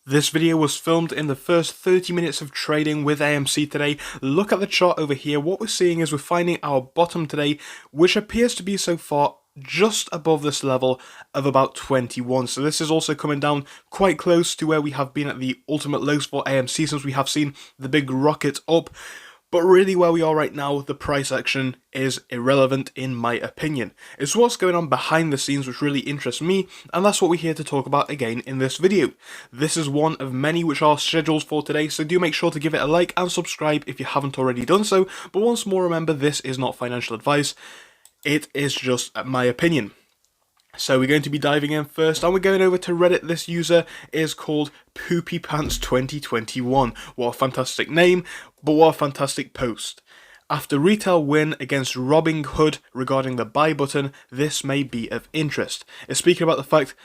This video was filmed in the first 30 minutes of trading with AMC today. Look at the chart over here. What we're seeing is we're finding our bottom today, which appears to be so far just above this level of about 21. So this is also coming down quite close to where we have been at the ultimate lows for AMC since we have seen the big rocket up. But really where we are right now, the price action is irrelevant in my opinion. It's what's going on behind the scenes which really interests me, and that's what we're here to talk about again in this video. This is one of many which are scheduled for today, so do make sure to give it a like and subscribe if you haven't already done so. But once more, remember, this is not financial advice, it is just my opinion. So we're going to be diving in first, and we're going over to Reddit. This user is called Poopy Pants 2021. What a fantastic name, but what a fantastic post. After retail win against Robinhood regarding the buy button, this may be of interest. It's speaking about the fact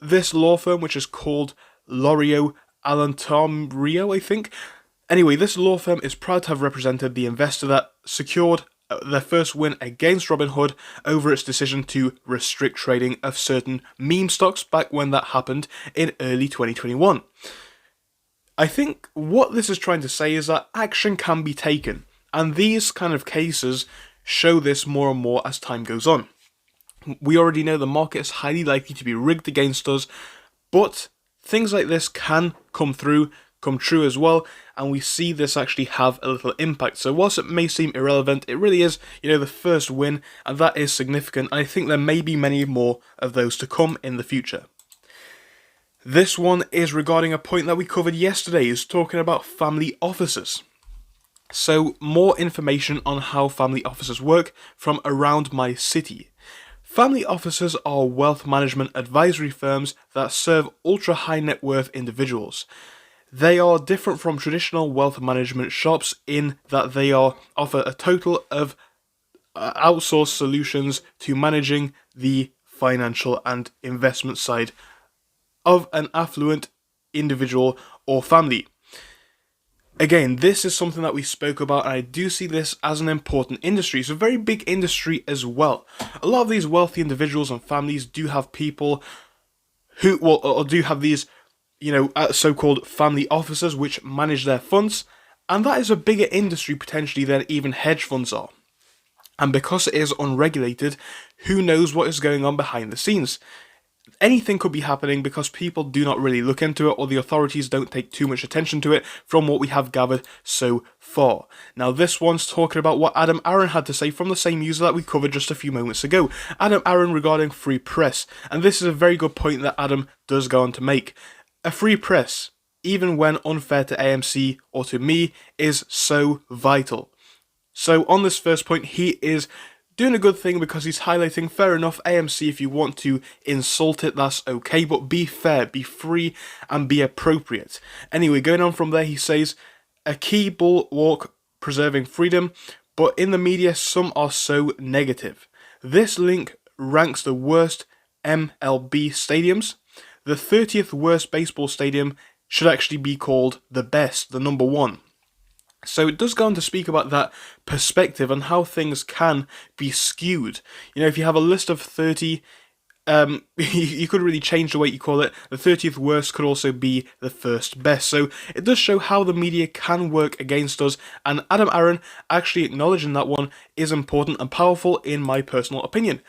this law firm, which is called Lorio Alantamrio, I think. Anyway, this law firm is proud to have represented the investor that secured their first win against Robinhood over its decision to restrict trading of certain meme stocks back when that happened in early 2021. I think what this is trying to say is that action can be taken, and these kind of cases show this more and more as time goes on. We already know the market is highly likely to be rigged against us, but things like this can come true as well, and we see this actually have a little impact. So whilst it may seem irrelevant, it really is, the first win, and that is significant. I think there may be many more of those to come in the future. This one is regarding a point that we covered yesterday, is talking about family offices. So more information on how family offices work from around my city. Family offices are wealth management advisory firms that serve ultra high net worth individuals. They are different from traditional wealth management shops in that they offer a total of outsourced solutions to managing the financial and investment side of an affluent individual or family. Again, this is something that we spoke about, and I do see this as an important industry. It's a very big industry as well. A lot of these wealthy individuals and families do have people who, or do have these so-called family officers which manage their funds, and that is a bigger industry potentially than even hedge funds are. And because it is unregulated, who knows what is going on behind the scenes? Anything could be happening because people do not really look into it, or the authorities don't take too much attention to it from what we have gathered so far. Now this one's talking about what Adam Aaron had to say from the same user that we covered just a few moments ago. Adam Aaron regarding free press, and this is a very good point that Adam does go on to make. A free press, even when unfair to AMC or to me, is so vital. So on this first point, he is doing a good thing because he's highlighting, fair enough, AMC, if you want to insult it, that's okay, but be fair, be free, and be appropriate. Anyway, going on from there, he says, a key bulwark preserving freedom, but in the media, some are so negative. This link ranks the worst MLB stadiums. The 30th worst baseball stadium should actually be called the best, the number one. So it does go on to speak about that perspective and how things can be skewed. If you have a list of 30, you could really change the way you call it. The 30th worst could also be the first best. So it does show how the media can work against us, and Adam Aaron actually acknowledging that one is important and powerful in my personal opinion.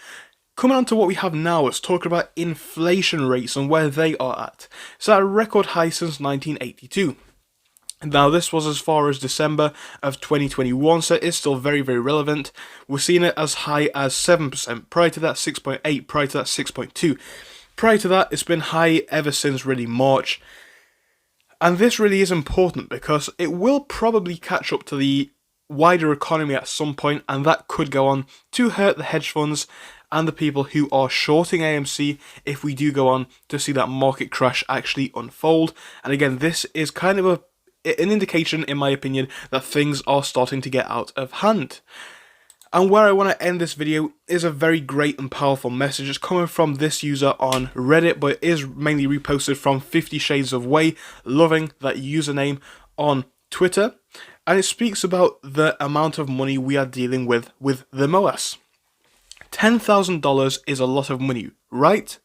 Coming on to what we have now, let's talk about inflation rates and where they are at. So at a record high since 1982. Now this was as far as December of 2021, so it is still very, very relevant. We're seeing it as high as 7%. Prior to that, 6.8%. Prior to that, 6.2%. Prior to that, it's been high ever since really March. And this really is important because it will probably catch up to the wider economy at some point, and that could go on to hurt the hedge funds and the people who are shorting AMC if we do go on to see that market crash actually unfold. And again, this is kind of an indication, in my opinion, that things are starting to get out of hand. And where I want to end this video is a very great and powerful message. It's coming from this user on Reddit, but it is mainly reposted from 50 Shades of Way, loving that username on Twitter. And it speaks about the amount of money we are dealing with the MOAS. $10,000 is a lot of money, right?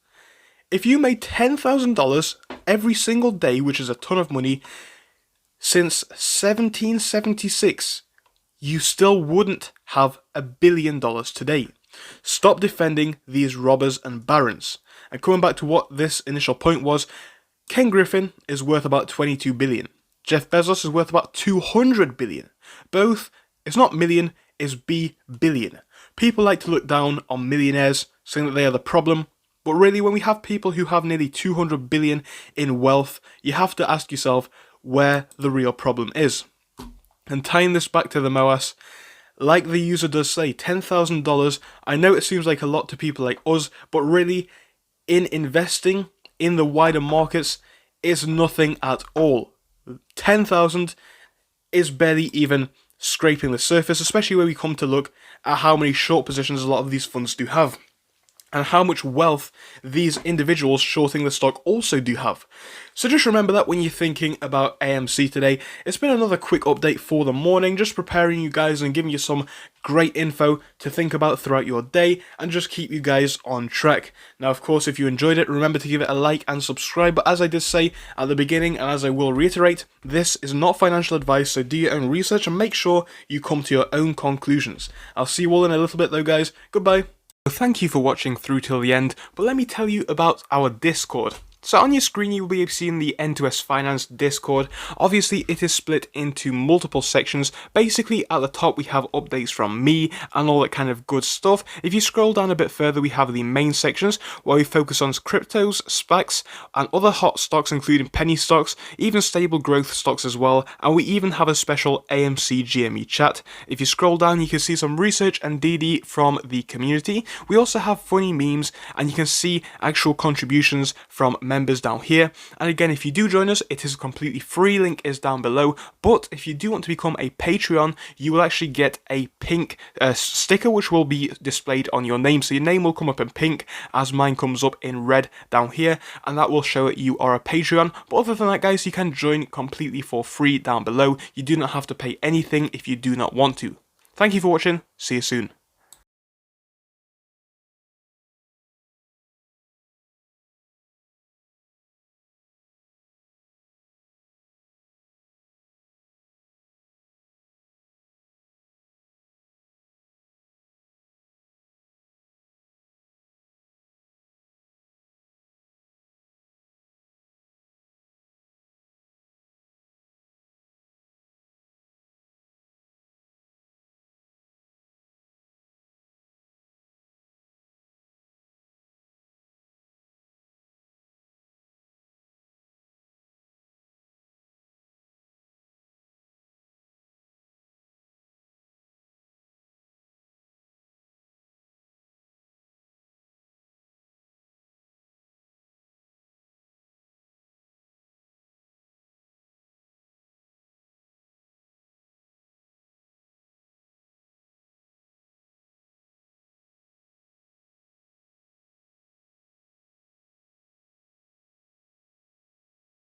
If you made $10,000 every single day, which is a ton of money, since 1776, you still wouldn't have $1 billion today. Stop defending these robbers and barons. And coming back to what this initial point was, Ken Griffin is worth about $22 billion. Jeff Bezos is worth about $200 billion. Both, it's not million, it's billion. People like to look down on millionaires, saying that they are the problem. But really, when we have people who have nearly $200 billion in wealth, you have to ask yourself where the real problem is. And tying this back to the MOAS, like the user does say, $10,000, I know it seems like a lot to people like us, but really, in investing in the wider markets, it's nothing at all. 10,000 is barely even scraping the surface, especially when we come to look at how many short positions a lot of these funds do have, and how much wealth these individuals shorting the stock also do have. So just remember that when you're thinking about AMC today. It's been another quick update for the morning, just preparing you guys and giving you some great info to think about throughout your day and just keep you guys on track. Now, of course, if you enjoyed it, remember to give it a like and subscribe. But as I did say at the beginning, and as I will reiterate, this is not financial advice, so do your own research and make sure you come to your own conclusions. I'll see you all in a little bit though, guys. Goodbye. Thank you for watching through till the end, but let me tell you about our Discord. So on your screen you will be seeing the N2S Finance Discord. Obviously it is split into multiple sections. Basically at the top we have updates from me and all that kind of good stuff. If you scroll down a bit further we have the main sections where we focus on cryptos, SPACs and other hot stocks including penny stocks, even stable growth stocks as well, and we even have a special AMC GME chat. If you scroll down you can see some research and DD from the community. We also have funny memes and you can see actual contributions from members down here. And again, if you do join us, it is completely free, link is down below. But if you do want to become a Patreon, you will actually get a pink sticker which will be displayed on your name. So your name will come up in pink as mine comes up in red down here, and that will show that you are a Patreon. But other than that, guys, you can join completely for free down below. You do not have to pay anything if you do not want to. Thank you for watching. See you soon.